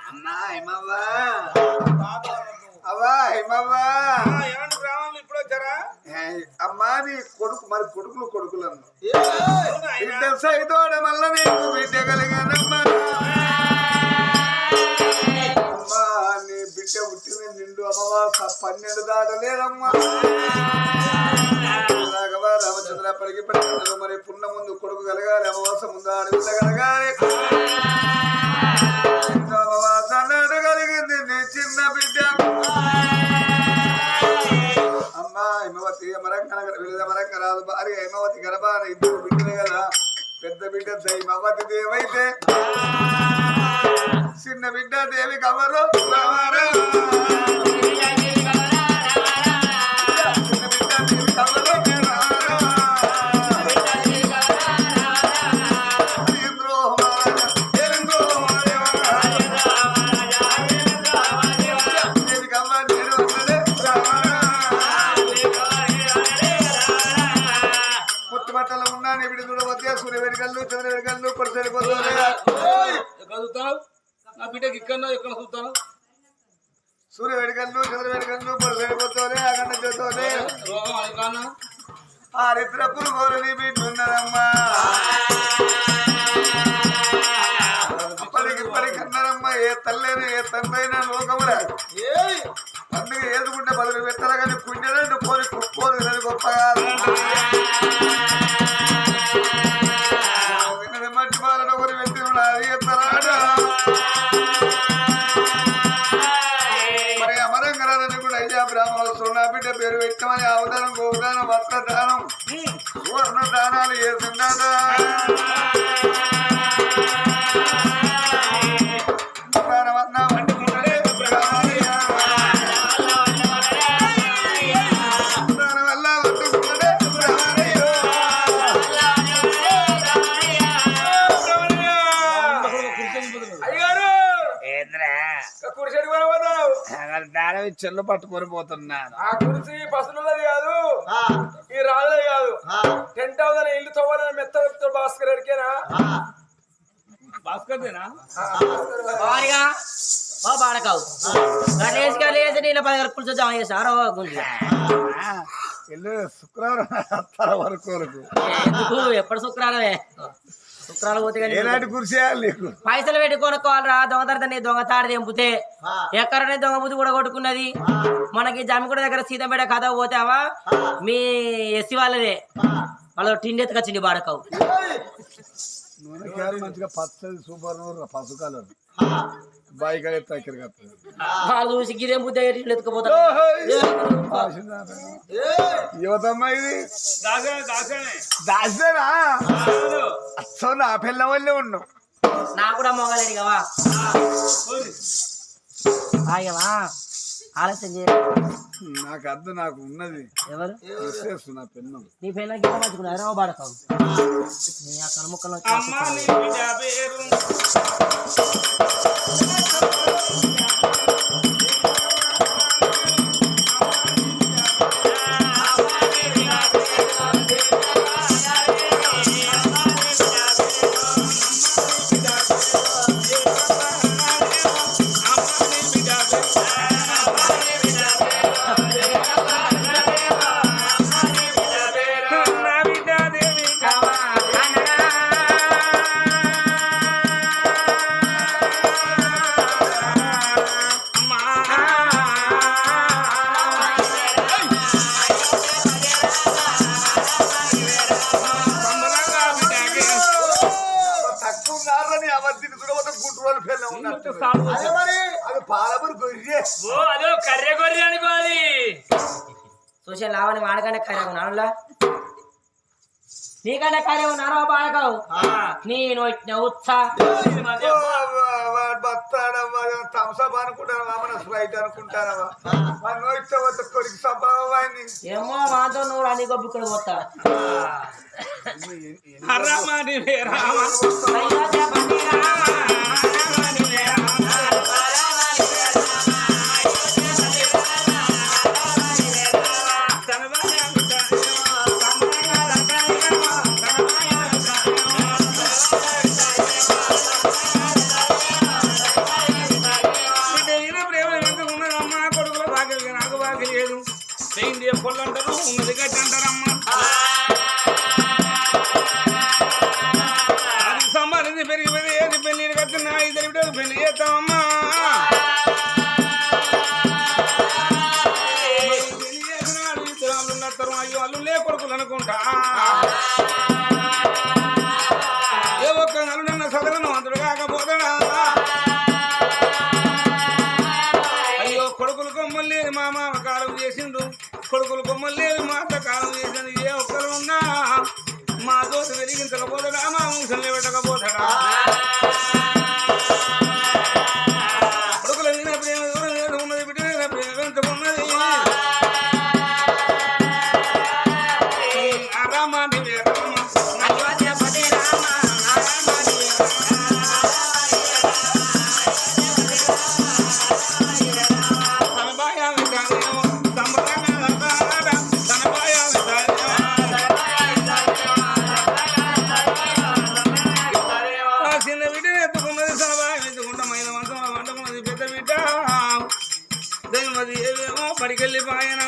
అన్నా హిమవ్వా అవ్వా హిమవ్వా ఇప్పుడు వచ్చారా అమ్మా నీ కొడుకు మరి కొడుకులు బిడ్డ సైతోడ మల్ల నీకు బిడ్డ కలిగానమ్మా అమ్మా నీ బిడ్డ పుట్టిన నిండు అమ్మవాస 12 దాటలేదమ్మా రామచంద్రప్పటికి పట్టిన మరి పున్న ముందు కొడుకు కలగాలి అమ్మవాస ముందు ఆడబిడ్డ కలగాలి అమ్మవాస నాడు కలిగింది నీ చిన్న బిడ్డ అమ్మా హిమవతి మరంగ రాదు భార్య హిమవతి గర్భాన 2 బిడ్డలు కదా పెద్ద బిడ్డ హిమవతి దేవైతే చిన్న బిడ్డ దేవి కవరు సూర్య వేడికల్లు చంద్ర వేడికల్లు పొడిపోతూనే అగండ చేతోనే ఆరిద్ర పురుగోరుని బిడ్డున్నదమ్మా అప్పటికిప్పటికన్నారమ్మా ఏ తల్లేని ఏ తండ్రైనా లోకముల అందుకే ఏదుకుంటే బదులు పెట్టారు కానీ పుణ్యలంటూ పోని కుప్పోదు వినది గొప్పగా వినది మట్టి బాలన ఒకరి వ్యక్తి ఉన్నది ఎత్తరాడ బ్రాహ్మణులు సున్నా బిడ్డ పేరు వ్యక్తమని అవదానం గోదానం వస్త్రదానం సువర్ణ దానాలు చేస్తున్నాడా చెల్లు పట్టుకొని పోతున్నాను ఆ కుర్చీ పసులది కాదు ఈ రాళ్ళది కాదు 10,000 ఇల్లు తవ్వాలని మెత్త భాస్కర్ ఎడికేనా భాస్కర్దేనా బాడకావు నీళ్ళ 10 కుర్చీ జమ చేశారు ఇల్లు శుక్రవారం వరకు ఎందుకు ఎప్పుడు శుక్రవారమే శుక్రాలు పోతే పైసలు పెట్టి కొనుక్కోవాలరా దొంగతరదని దొంగతాడు తెంపితే ఎక్కడనే దొంగ బుద్ధి కూడా కొట్టుకున్నది మనకి జమ్మిగూడ దగ్గర సీతంపేట కథ పోతావా మీ ఎస్సీ వాళ్ళదే వాళ్ళు టిండి ఎత్తుకొచ్చింది బాడకావు మంచిగా పచ్చది సూపర్ పసు కలర్ బాయిగా వాళ్ళు చూసి గిరేం బుద్ధి ఎత్తుకుపోతారు యువతమ్మ ఇది దాసేనా అచ్చో నా పిల్ల వల్లే ఉన్నావు నా కూడా మొగలేడు కవా ఆలస్యం చేయాలి నాకు అద్దు నాకు ఉన్నది ఎవరు నా పెన్ను నీ పెళ్ళ గిట్ట మంచుకున్నా బాడతావు నీ ఆ కనుముక్కలో చూసే లావని వాడకంటే కర్రె ఉన్నానులా నీకంటే కర్రె ఉన్నారో బాడకావు నేను ఉత్సా థమ్సప్ అనుకుంటాను స్ప్రైట్ అనుకుంటానవా కొరికి సంభవాన్ని ఏమో మాతో నువ్వు అన్ని గొప్ప పోతా ఇద్దరు బిడ్డలు పెళ్లి చేస్తామమ్మా పెళ్లి చేసినాడు ఇద్దరు వాళ్ళు నడతారు అయ్యో వాళ్ళు లే కొడుకులు అనుకుంటా ఏ ఒక్క నలునన్న సదరను అందుడు కాకపోతాడా అయ్యో కొడుకులు కొమ్మలు లేదు మా మామ కాలం చేసిండు కొడుకులు కొమ్మలు లేదు మా అత్త కాలం చేసిండు ఏ ఒక్కరు ఉన్నా మా దోశ వెలిగించకపోతాడా మా వంశంలో పెట్టకపోతాడా కొడుకుల మీద ప్రేమ దూరం ఉన్నది బిడ్డ మీద ప్రేమ పెంచుకున్నది రామాని పడికెళ్ళిపోయాన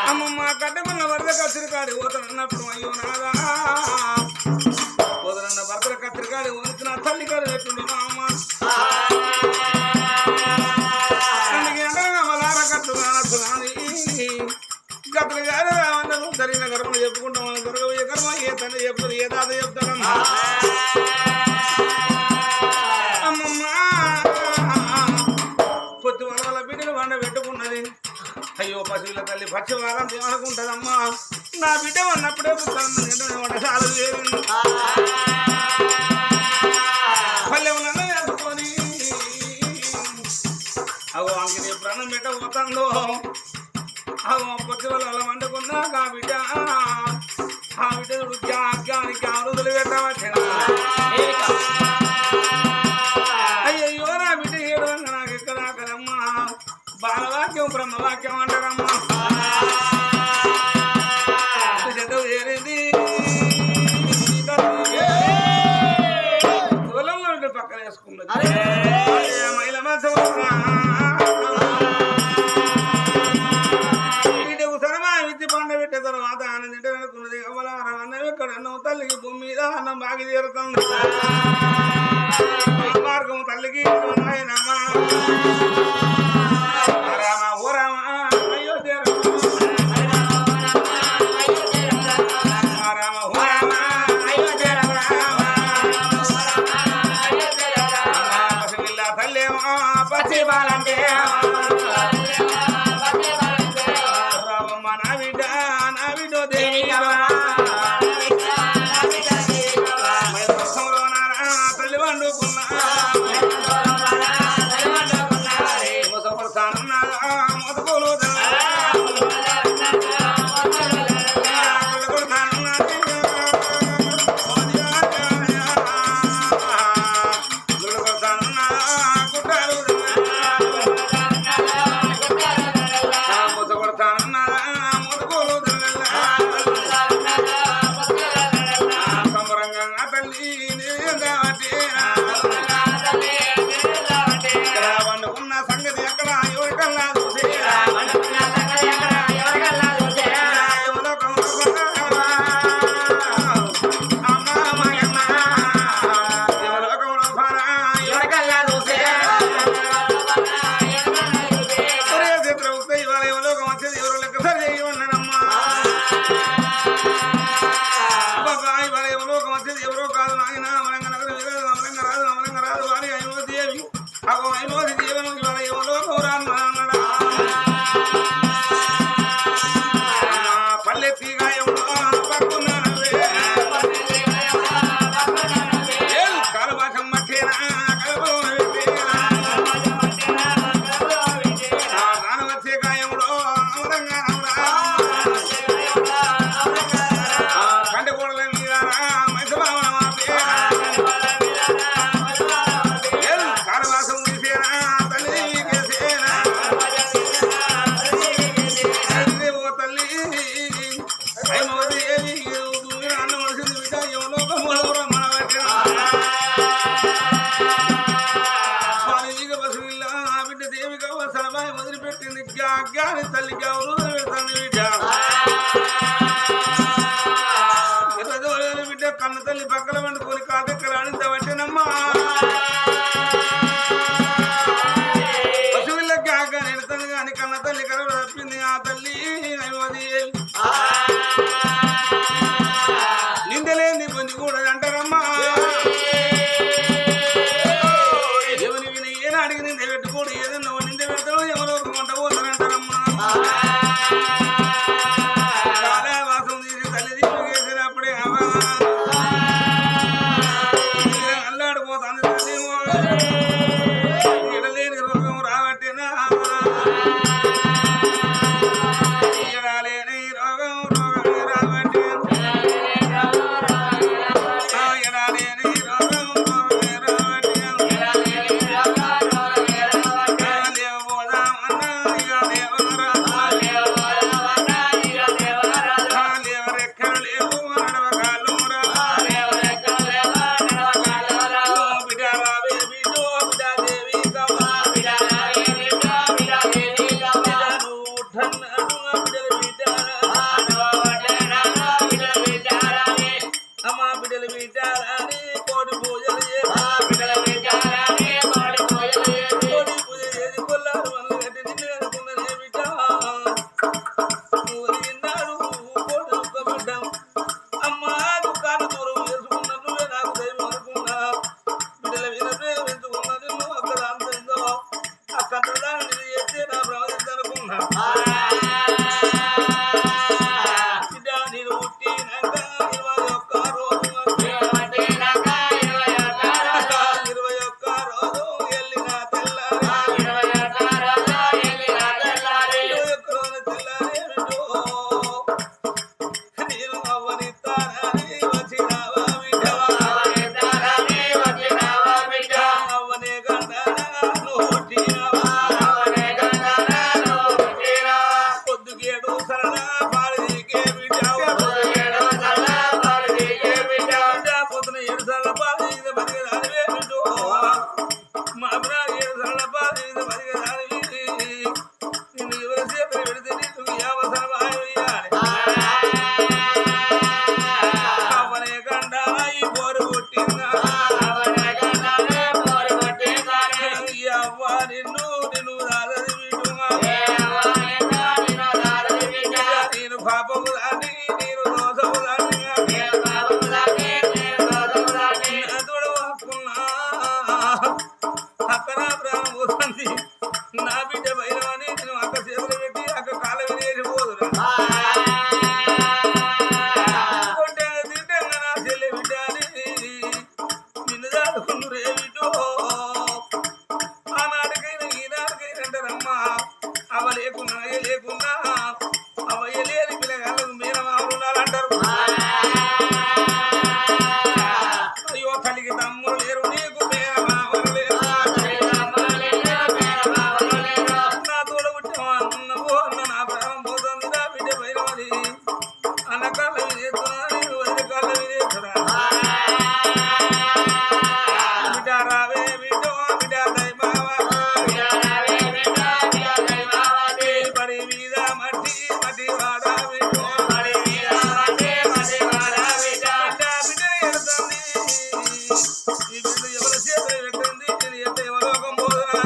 అమ్మమ్మ కట్టకున్న వరద కత్తిరికాడి పోతానన్నప్పుడు అయ్యో నాదా పోతానన్న భర్తల కత్తిరికాడి వంచిన తల్లికాడు పెట్టుండే మా అమ్మ అందుకే మలార కట్టుగాని గతులు గారు అందరూ జరిగిన కర్మలు చెప్పుకుంటాం దొరకబోయే కర్మ ఏ తండ్రి చెప్తారు ఏ తాత చెప్తారన్నా పొద్దు వాళ్ళ బిడ్డలు వండ పెట్టుకున్నది అయ్యో పశువుల తల్లి పక్షవారం అనుకుంటుందమ్మా నా బిడ్డ ఉన్నప్పుడే వంటశాలలు చేరింది పల్లెములను వేసుకొని అగో అంకిని ప్రాణం పెట్టబోతుందో అగో పొద్దు వాళ్ళ వండుకున్నాక ఆ బిడ్డ త్యాగానికి ఆరుదలు పెట్టవచ్చిన అయ్యయ్యో నా బిడ్డ ఏడవంగా నాకు ఎక్కడ కదమ్మా బాలవాక్యం బ్రహ్మవాక్యం అంటారమ్మా ఏరేది పొలంలో ఉంటే పక్కన వేసుకున్నది మహిళ బిడ్డకు సరమా విద్య పండ పెట్టే తర్వాత ఆనంద తింటే అనుకున్నది అవ్వలారా అన్నం ఎక్కడ అన్నం తల్లికి భూమి మీద అన్నం బాగా తీరుతుంది మార్గం తల్లికి నాయనమ్మా రామ ఓ రామ అయోధ్య రామ ఓ రామ అయోధ్య పసిపిల్ల తల్లేమో పచ్చి బాలంటే రామమ్మ నా బిడ్డో దేవి తల్లి వండుకున్నా మొదలు సంబరంగా తల్లి వండుకున్న సంగతి ఎక్కడ ఎవరికల్లా ఎవరో కాదు నాయన రాణించబట్టినమ్మా పశువులకి ఆక నిడతాను కానీ కన్న తల్లి కరువు తప్పింది ఆ తల్లి నిందలేని పొంది కూడా అంటారమ్మా ఎవరి విని ఏనాడికి నింద పెట్టుకోడు ఏదన్నా నింద పెడతాడో ఎవరో ఒక వంట పోతారంటారమ్మా కాలవాసం తీసి తల్లి తీసుకేసినప్పుడే అల్లాడిపోతాను ఎడలేని రోగం రాబట్టినా ఎడలేని రోగం రాబట్టి ఎడలేని రోగం రాబట్టి లేవబోదామన్నా ఇక లేవరెక్కలు లేవు నడవకాలు అమ్మా బిడ్డలు బిడ్డాలని కోడి పూజలు కోడి పూజ చేసి కొల్లారు వల్ల కట్టి నిన్ను అనుకున్నదే బిడ్డ నువ్వు తిన్నాడు కోడి దుఃఖపడ్డాం అమ్మా దుఃఖాన్ని దూరం చేసుకున్న నువ్వే నాకు దైవం అనుకున్నా బిడ్డల మీద ప్రేమించుకున్న నిన్ను అక్కడ అంతందో అక్కడ దాన్ని చేస్తే నా ప్రవహించనుకున్నా బిడ్డ నేను పుట్టినాక 21 రోజు 21 రోజు వెళ్ళిన తెల్లారి 21 రోజు తెల్లారి నేను అవ్వనిస్తానని వచ్చినావా బిడ్డ అవ్వనే గంటనా నువ్వు పుట్టినావా పొద్దుకేడు సరళ పాలదీకే బిడ్డ పొద్దున 7 సార్లు పాలదీకి బతికేదానివే బిడ్డ మా అబ్రాలు 7 సార్లు పాలదీకి బతికేదానివి నిన్ను ఎవరి చేతులు పెడితే నీకు ఈ అవసరం అయ్యాలి అవనే గండా ఈ పోరు పుట్టిందా ఈ అవ్వ నిన్ను రాదది బిడ్డుగా నేను పాపము దాన్ని నేను దోషము దాన్ని నా తోడు హక్కున్నా అక్క నా ప్రాణం పోతుంది నా బిడ్డ భైరవని నేను అక్క చేతులు పెట్టి అక్క కాళ్ళ వినేసి పోదురా కొట్టంగా తిట్టంగా నా చెల్లి బిడ్డ అని నిన్ను దాడుకుందు రే బిడ్డో ఆనాటికైనా ఈనాటికైనా అంటారమ్మా అవ లేకున్నా ఏ లేకున్నా అవయ్య లేని పిల్లగాళ్ళకు మీరమావులు ఉండాలంటారు అయ్యో కలిగి తమ్ముడు లేరు నీకు మేరమావులు లేరు నా తోడ పుట్టిన అన్నవో అన్న నా ప్రాణం పోతుంది నా బిడ్డ భైరవది అన్న కాళ్ళ వినేస్తున్నా నేను వదిలి కాళ్ళ వినేస్తున్నా బిడ్డ రావే బిడ్డో బిడ్డ దైమావా పడి మీద మట్టి మట్టి వాడా బిడ్డో బిడ్డ బిడ్డ ఎడుతుంది ఈ బిడ్డ ఎవరి చేతులు పెట్టింది నేను ఎంత ఎవరోగం పోదునా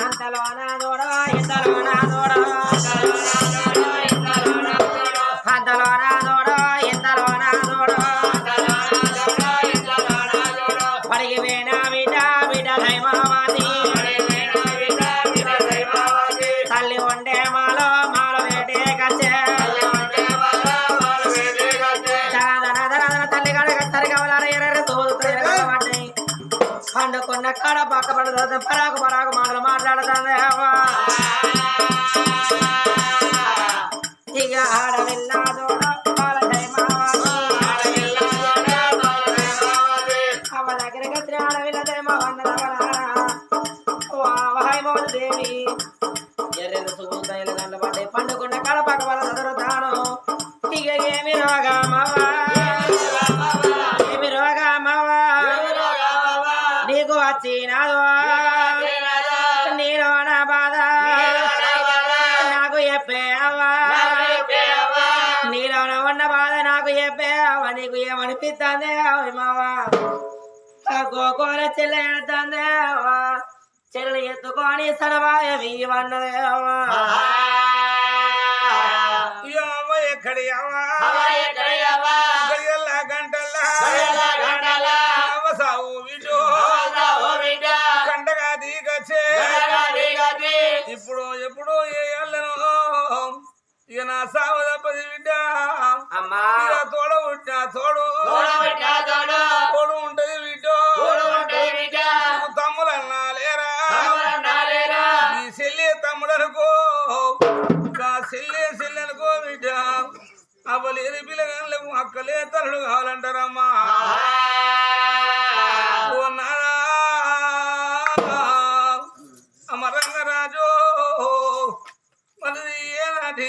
అంతలోన దూడా ఇంతలోన దూడా అంతలోన దూడా ఇంతలోన దూడా పడికి వేణ బిడ్డ బిడ్డ దైమావతి తల్లి ఉండే మాలో మాల వేటే కచ్చే తల్లి కాడ సరిగా ఎర్ర తోదు పండుకున్న కాడ పక్క పడుతుంది పరాకు పరాకు మాటలు మాట్లాడుతుంది అవ్వా ఇక ఆడవిల్లాదో వాళ్ళ అవ్వ దగ్గరికి వచ్చిన ఆడవిల్లదేమో వాహైమోదు దేవి ఎర్రెరు సుగుంతైల గంట పడ్డాయి పండుకున్న కాడ పక్క పడ చదువుతాను ఇక ఏమి రోగమవ్వా ఏమి రోగమవ్వా నీకు వచ్చినాదో నీలో నా బాధ నాకు చెప్పే అవ్వా నీలో ఉన్న బాధ నాకు చెప్పే నీకు ఏమనిపిస్తుంది మావా గోకోర చెల్లె ఎడుతుంది చెల్లెలు ఎత్తుకొని సడవాయవి వన్నదేవా ఎక్కడి సావు బిడ్డ కంటగా దిగచ్చే ఇప్పుడు ఎప్పుడు ఏ అల్లను ఇక నా సావు తప్పది బిడ్డ ఇక తోడ పుట్టిన తోడు ఉంటది బిడ్డ తమ్ములన్నా లేరా ఈ చెల్లి తమ్ముడనుకో నా చెల్లెనుకో బిడ్డ అవ్వలేని పిల్లగాళ్ళకు అక్కలే తల్లుడు కావాలంటారమ్మా అమరంగరాజు మనది ఏనాటి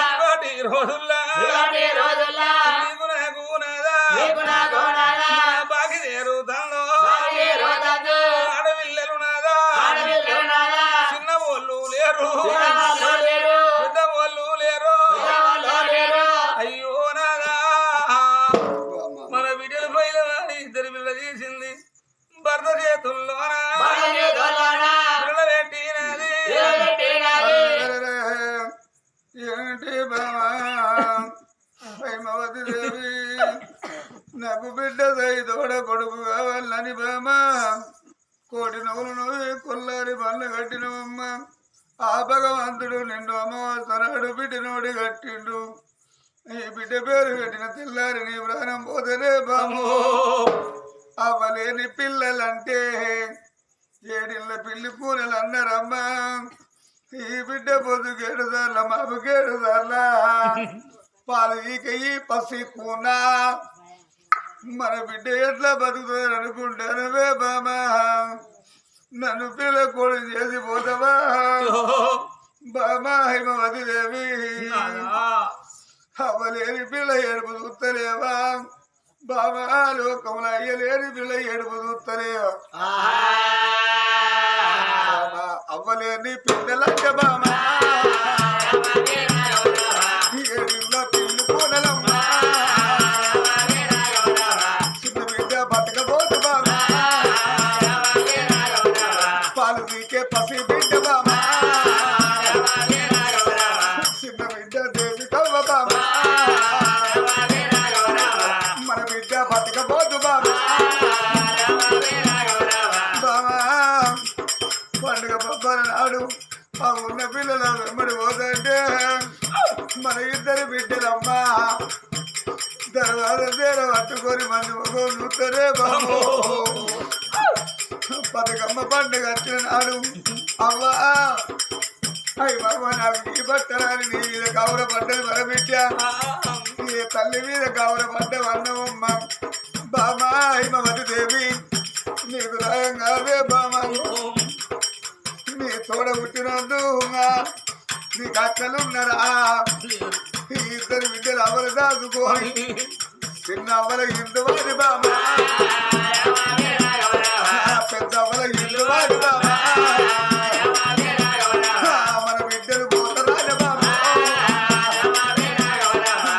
ఇంకోటి రోజుల్లా నీకు నాకు బాగి చేరుతాను ఆడపిల్లలు నాదా చిన్న వాళ్ళు లేరు పెద్ద వాళ్ళు లేరు అయ్యో నాదా మన బిడ్డలు పైన ఇద్దరు పిల్ల తీసింది భర్త చేతుల్లోనా పెట్టినది ఏంటి బామా హైమవతి దేవి నాకు బిడ్డ దయతోడ కొడుకు కావాలని బామా కోటి నవ్వులు నువ్వు కొల్లారి బండ్లు కట్టినవమ్మ ఆ భగవంతుడు నిన్ను అమ్మవస్తున్నాడు బిడ్డనోడి కట్టిండు నీ బిడ్డ పేరు పెట్టిన తెల్లారి నీ ప్రాణం పోతేనే బాము అవ్వలేని పిల్లలంటే ఏడిళ్ళ పిల్లి కూనలు అన్నారమ్మా ఈ బిడ్డ పొద్దుకేడు సార్ల మాపుకేడు సార్ల పాలు ఈకయి పసి కూనా మన బిడ్డ ఎట్లా బతుకుతారు అనుకుంటానవే బామా నన్ను పిల్ల కోడి చేసి పోతావా బామా హిమవతి దేవి అవ్వలేని పిల్ల ఏడుపు చూస్తలేవా బామా లోకంలో అయ్యలేని పిల్ల ఏడుపు చూస్తలేవా అవ్వలేని పిల్లలంటే బామా ఏడిళ్ళ పిల్లి పూనలమ్మా చిన్న బిడ్డ బతకపోతు బామా పాలు నీకే పసి బిడ్డ బామా చిన్న బిడ్డ దేవి కవ్వ బామా మన బిడ్డ బతకపోతు బామా బామా పండుగ పబ్బల నాడు ఆ ఉన్న పిల్లల వెంబడి పోతుంటే మన ఇద్దరు బిడ్డలమ్మా తర్వాత తీర పట్టుకొని మంది మొగలు చూస్తారే బాబు బతుకమ్మ పండుగ వచ్చిన నాడు అవ్వా అయ్యి బాబా నాకు ఈ బట్టరాని నీ మీద కవర పడ్డది మన బిడ్డ ఈ తల్లి మీద కవర పడ్డ అన్నవమ్మ బామా హిమవతి దేవి నీకు రాయం కాదే బామా నీ తోడ పుట్టినందు నీకు అక్కలున్నారా ఈ ఇద్దరు బిడ్డలు అవలు దాచుకోని చిన్న అవ్వల ఇందు వాడి బామా పెద్ద అవ్వల ఇందు వాడి బామా మన బిడ్డలు పోతరాని బామా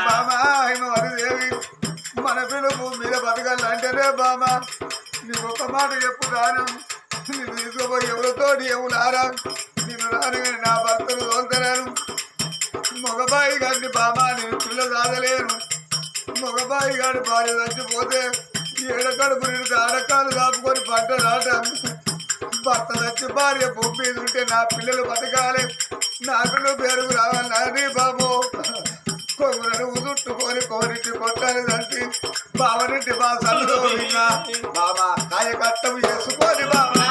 బామా హిమవతి దేవి మన పిలుపు మీద బతకాలంటేనే బామా నీకు ఒక మాట చెప్పు దానం నిన్ను తీసుకోపోయి ఎవరితోటి ఎవరారా నిన్ను రాని నా భర్తను తోలుతరాను మగబాయి గారిని బామా నేను పిల్ల సాధలేను మగబాయి గారి భార్య చచ్చిపోతే ఏడకడుపు నిన్ను ఆడకాలు కాపుకొని పంట రావటం భర్త చచ్చి భార్య భూమి మీద ఉంటే నా పిల్లలు బతకాలి నాకు పేరుకు రావాలి నాది బాబు కొంగులను ఉదుట్టుకొని కోరిటి కొట్టాలి తంటి బావనింటి బా సంతోషంగా బాబా కాయ కట్టం చేసుకొని బాబా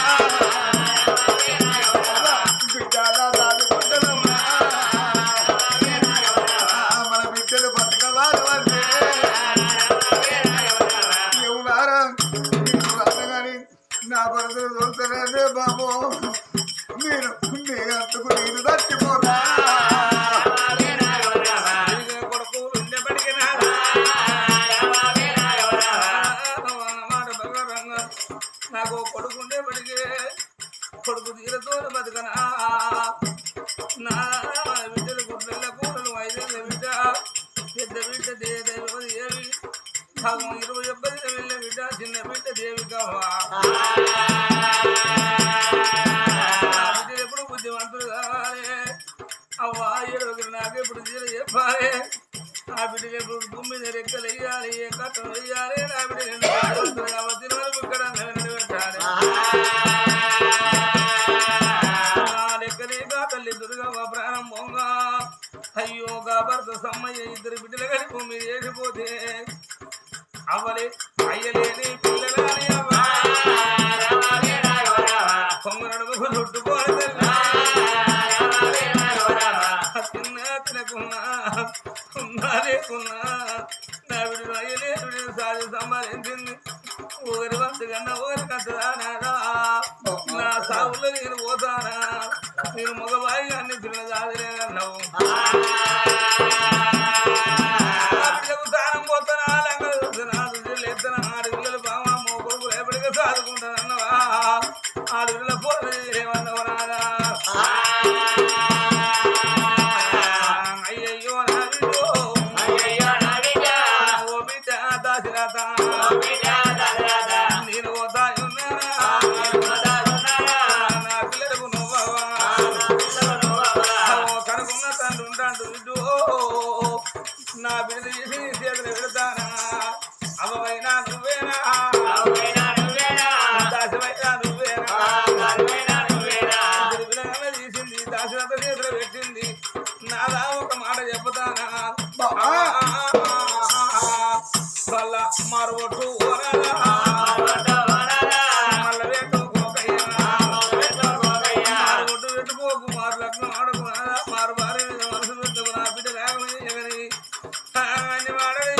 బిడ్డలా దాడుకుంటానమ్మా మన బిడ్డలు బతకవాలి అంటే ఎవరారా కానీ నా భర్తలు చూస్తానే బాబు నేను నీ అంతకు నేను తచ్చిపోతా నాకు కొడుకుండే బడికి చెప్పాలి ఆ బిడ్డలకు భూమి మీద రెక్కలు వేయాలి ఏ కట్టలు వేయాలి నా బిడ్డ వరకు ఇక్కడ పెట్టాలి లెక్కలేక తల్లి దుర్గమ్మ ప్రాణం పొంగ అయ్యో గా భర్త సమ్మయ్య ఇద్దరు బిడ్డలు కలిపి భూమి మీద వేసిపోతే అవ్వలే అయ్యలేని పిల్లలని కొంగరడుగు చుట్టుకోవాలి తిన్నా తినకున్నా ఉన్నా లేకున్నా నా విడు అయ్యలేని సాధి సంపాదించింది ఊరి వంతు కన్నా ఊరి కట్టదా నా సాగులో నేను పోతానా నేను మగవాయి అన్ని తిన్న సాధలేదన్నావు దానం పోతానా లేదనా ఆడపిల్లలు బావా మో కొడుకులు ఎప్పటికీ సాదుకుంటానన్నవా ఆడపిల్ల పోతే ఏమన్నవా రాదా అయ్యయ్యో నా బిడ్డ ఓ బిడ్డ దాసిరాత నేను పోతాయున్నానా నా పిల్లలకు నువ్వవా కనుకున్న తండ్రి ఉంటాడు బిడ్డు నా బిడ్డ చేసి చేతులు పెడతానా అవైనా నువ్వేనా దాసివైనా నువ్వేనా తీసింది దాసినంత చేతులు పెట్టింది నాదా ఒక మాట చెప్తానా వల్ల మరొట్టు మళ్ళీ పెట్టు పెట్టుకోకు మారు లగ్నం ఆడుకున్నా మారు భార్య మనసు పెట్టుకు నా బిడ్డ లేకని అన్ని మాటలు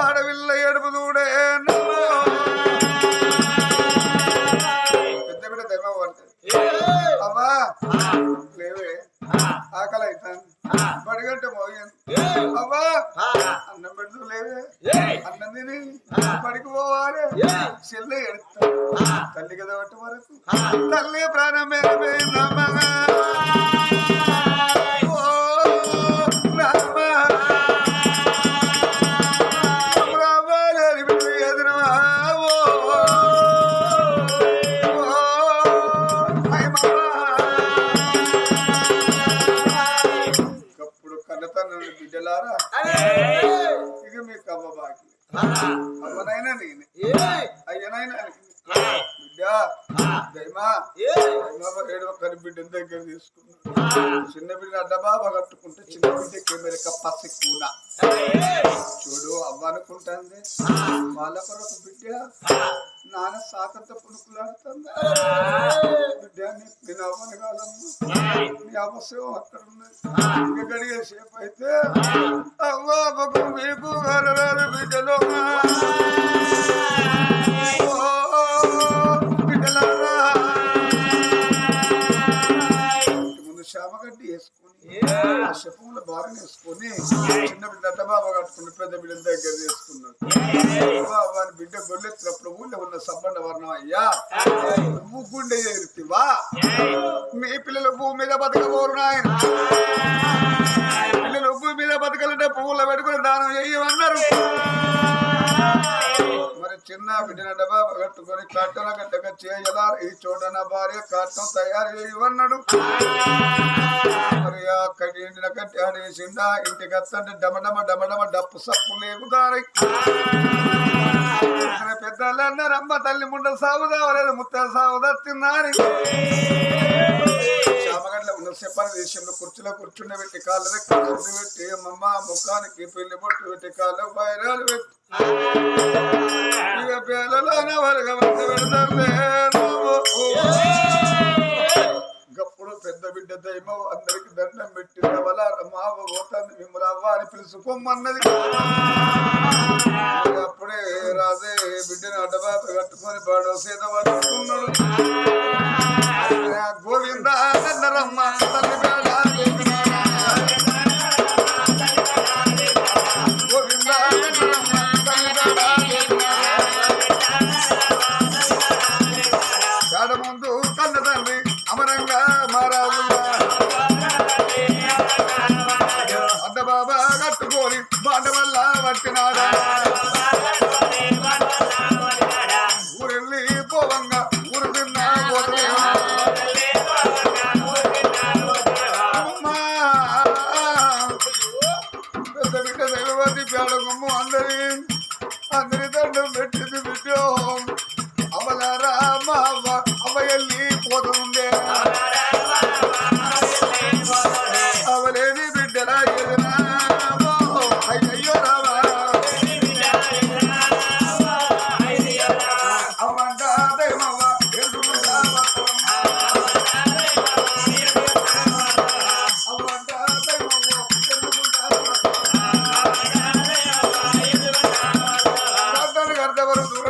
ఆడపిల్ల ఏడుపు చూడే పెద్ద బిడ్డ దైవ అమ్మా లేవే ఆకలి అవుతాను బడిగంట మోగింది అమ్మా అన్నం పెడుతూ లేవే అన్నం తిని బడికి పోవాలి చెల్లె ఎడుతా తల్లి కదా బట్టి వరకు తల్లి ప్రాణం పోయిందమ్మా బిడ్డలారా ఇక మీకు అమ్మ బాకి అమ్మనైనా నేనే అయ్యనైనా బిడ్డ దైమా ఏడు ఒక్కరి బిడ్డని దగ్గర తీసుకున్నా చిన్న బిడ్డ అడ్డబాబా కట్టుకుంటే చిన్న బిడ్డకి మెరక పసి కూన చూడు అవ్వ అనుకుంటుంది వాళ్ళ కొరకు బిడ్డ నాన్న సాకంత పుణుకులాడుతుంది బిడ్డ నేను అవ్వను కాదమ్మా నీ అవసరం అక్కడ ఉన్నది ఇంకా గడిగే సేపు అయితే అవ్వకు మీకు కలరాలు బిడ్డలో బిడ్డలారా ముందు శామగడ్డి వేసుకొని శపముల భారం వేసుకొని చిన్న బిడ్డ అడ్డబాబా కట్టుకుని పెద్ద బిడ్డ దగ్గర తీసుకున్నాడు వారి బిడ్డ గొల్లెత్తినప్పుడు ఊళ్ళో ఉన్న సబ్బండ వర్ణం అయ్యా నువ్వు గుండె ఎరుతివా మీ పిల్లలు భూమి మీద బతకబోరు నాయన పిల్లలు భూమి మీద బతకాలంటే పువ్వుల పెట్టుకుని దానం చేయమన్నారు మరి చిన్న బిడ్డన డబాబా కట్టుకొని కట్టన గడ్డగా చేయలా ఈ చోట నా భార్య కట్టం తయారు చేయమన్నాడు మరి ఆ కట్టిన కట్టి ఆడేసిందా ఇంటికి వస్తుంటే డమడమ డమడమ డప్పు సప్పు లేకుతారై పెద్దలు అన్నారు అమ్మ తల్లి ముండ సాగుదావలేదు ముత్త సాగుదా తిన్నారని చామగడ్డలో ఉన్న సెపర దేశంలో కుర్చీలో కూర్చుండి పెట్టి కాళ్ళు కూర్చుని పెట్టి అమ్మమ్మ ముఖానికి పెళ్లి బొట్టు పెట్టి కాళ్ళు బైరాలు పెట్టి ఇక పిల్లలోన వరగా గప్పుడు పెద్ద బిడ్డ దైవం అందరికి దండం పెట్టింది వల్ల మావ పోతుంది మిమ్మల్ని అవ్వ అని పిలుచుకోమన్నది అప్పుడే రాజే బిడ్డని అడ్డబాబ కట్టుకొని బాడో సీత పట్టుకున్నాడు గోవింద రమ్మ తల్లి గోవింద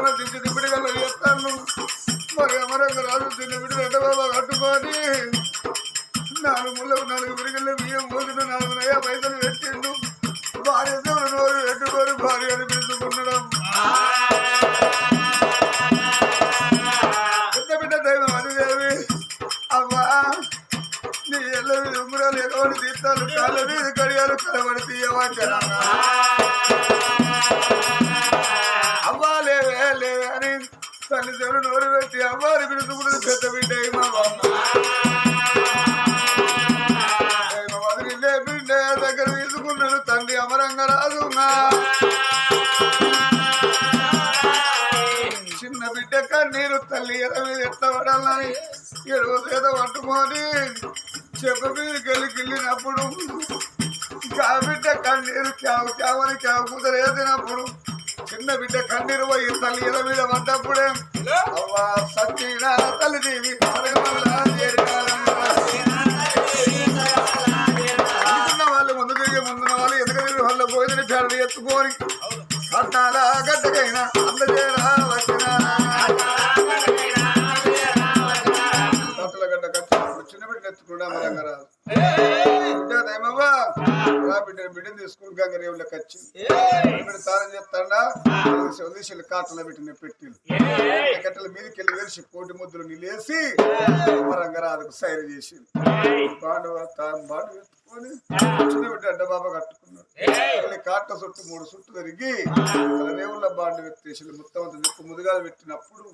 లోపల దించి దిబ్బడిగల్లో చేస్తాను. మరి అమరంగ రాజు చిన్న బిడ్డ రెడ్డ బాబా కట్టుకొని 4 ముళ్ళకు 4 విరిగల్లో బియ్యం పోసిన 4 నయా పైసలు పెట్టిండు. భార్య నోరు పెట్టుకొని భార్య అని పిలుచుకున్నాడు. పెద్ద బిడ్డ దైవం అదిదేవి అవ్వా నీ ఎల్ల మీద ఉంగరాలు ఎగవడి తీస్తాను కాళ్ళ మీద కడియాలు కలబడి తీయవా అవ్వా లేవే లేవే అని తల్లి దేవుడు నోరు పెట్టి అవ్వారి పిలుచుకున్నది పెద్ద బిడ్డ వదిలే బిడ్డ దగ్గర తీసుకున్నాడు తండ్రి అమరంగా రాజు. చిన్న బిడ్డ కన్నీరు తల్లి ఎద మీద ఎట్లా పడాలని 7వ చేత పట్టుకొని చెప్ప మీదకి వెళ్ళినప్పుడు బిడ్డ కన్నీరు క్యావు క్యావని క్యావు కూతురు వేసినప్పుడు చిన్న బిడ్డ కన్నీరు పోయి తల్లి ఎద మీద పడ్డప్పుడే అవ్వా సత్యనా తల్లి దేవి అనుకున్న వాళ్ళు ముందు తిరిగి ముందున్న వాళ్ళు ఎదుగు తిరిగి వాళ్ళ పోయిన పేరు ఎత్తుకొని కట్టాల గడ్డకైనా అందజేరా వచ్చిన గడ్డ కట్టినప్పుడు చిన్న బిడ్డ ఎత్తుకుండా అమరంగా రాదు. బిడ్డ దైమవ్వా రా బిడ్డను తీసుకుని గంగరేవులకు వచ్చి బిడ్డ తానం చెప్తాడా వదిలేసి కాటలో పెట్టిన పెట్టిలు గట్టల మీదకి వెళ్ళి వేసి కోటి ముద్దులు నిలేసి అమరంగా రాదుకు సైరు చేసి బాండు ఎత్తుకొని చిన్న బిడ్డ అడ్డ బాబా కట్టుకున్నాడు. కాట చుట్టూ 3 చుట్టూ తిరిగి రేవుల బాండు వ్యక్తి మొత్తం అంత నిప్పు ముదుగాలు పెట్టినప్పుడు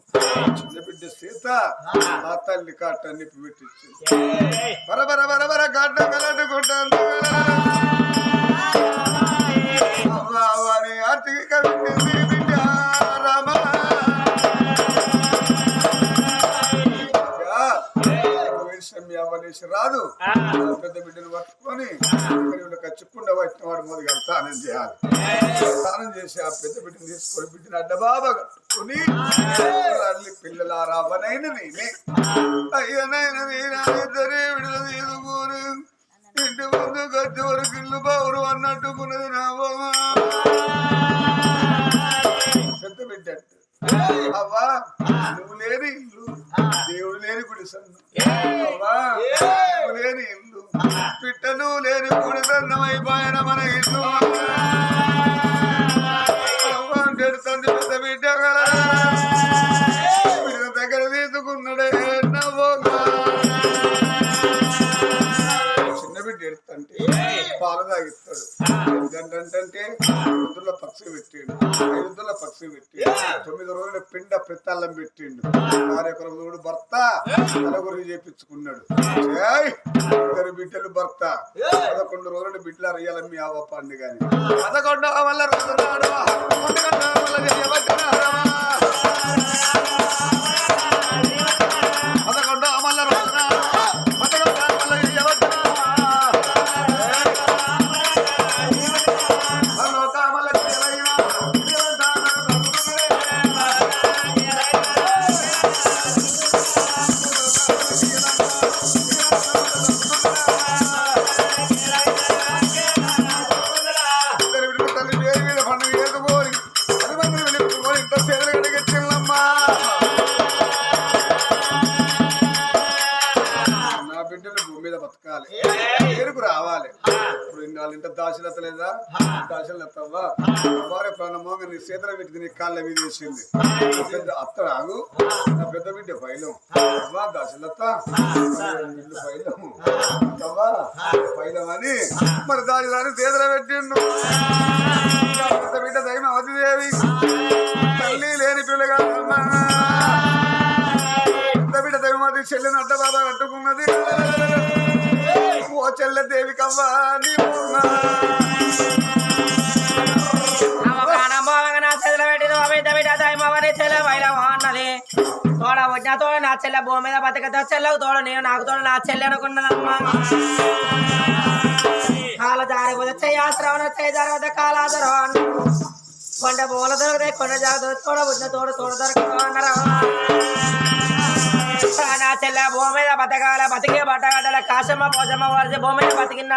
చిన్న బిడ్డ సీత ఆ తల్లి కాట నిప్పు పెట్టించింది. బరబర బరబర కాట కలట్టుకుంటాను వారి ఆర్తికి కవించింది బిడ్డ రామ అవనేసి రాదు పెద్ద బిడ్డను పట్టుకొని కచ్చుకుండా వచ్చిన వాడు మొదలు స్నానం చేయాలి. స్నానం చేసి ఆ పెద్ద బిడ్డను తీసుకొని బిడ్డను అడ్డబాబా కట్టుకుని పిల్లల రావనైన నేనే అయ్యనైనా నేనిద్దరే విడుదల తీసుకుని ఇంటి ముందు గద్దె వరకు ఇల్లు బావురు అన్నట్టుకున్నది నా పెద్ద బిడ్డ అవ్వా నువ్వు లేని ఇల్లు దేవుడు లేని గుడిసన్ను అవ్వా నువ్వు లేని ఇల్లు పిట్టను లేని గుడిసన్నమైపోయిన మన ఇల్లు అవ్వా తండ్రి పెద్ద బిడ్డ కదా దగ్గర తీసుకున్నాడే నవ్వోగా చిన్న బిడ్డ ఎడుతంటే పాలు తాగిస్తాడు. ఎందుకంటే వృద్ధుల పక్షి పెట్టిండు 5 పక్షి పెట్టి 9 రోజుల పిండ పెత్తాళ్ళం పెట్టిండు. 6 భర్త నలుగురు చేపించుకున్నాడు. 2 బిడ్డలు భర్త 11 రోజులు బిడ్డలు అయ్యాల మీ ఆవ పండు గాని 11 వల్ల రోజున్నాడు 11 వల్ల రావాలి. ఇప్పుడు ఇన్నాళ్ళ దాశలత లేదా దాశలతవ్వా వారే ప్రాణమోగ నీ చేతుల పెట్టి నీ కాళ్ళ మీద వేసింది. పెద్ద అత్త రాగు నా పెద్ద బిడ్డ పైలం అవ్వా దాశలత ఇల్లు పైలం అవ్వా పైలం అని మరి దాని చేతుల పెట్టిండు. పెద్ద బిడ్డ దైమ అవతిదేవి తల్లి లేని పిల్లగా పెద్ద బిడ్డ దైవమతి చెల్లెని అడ్డ బాబా కట్టుకున్నది. ఓ చెల్లె దేవి కవ్వా అన్నది తోడ వచ్చిన తోడ నా చెల్లె భూమి మీద బతకతో చెల్లెకు తోడు నేను నాకు తోడు నా చెల్లె అనుకున్నదమ్మా. కాల జారిపోతే చెయ్యాశ్రవణ చెయ్యి జరగతే కాలాదరో కొండ పూల దొరకతే కొండ జాగ్రత్త తోడ వచ్చిన తోడు తోడు దొరకదు అన్నారా. నా చెల్లె భూమి మీద బతకాల బతికే బట్టగడ్డల కాశమ్మ పోచమ్మ వారి భూమి మీద బతికిన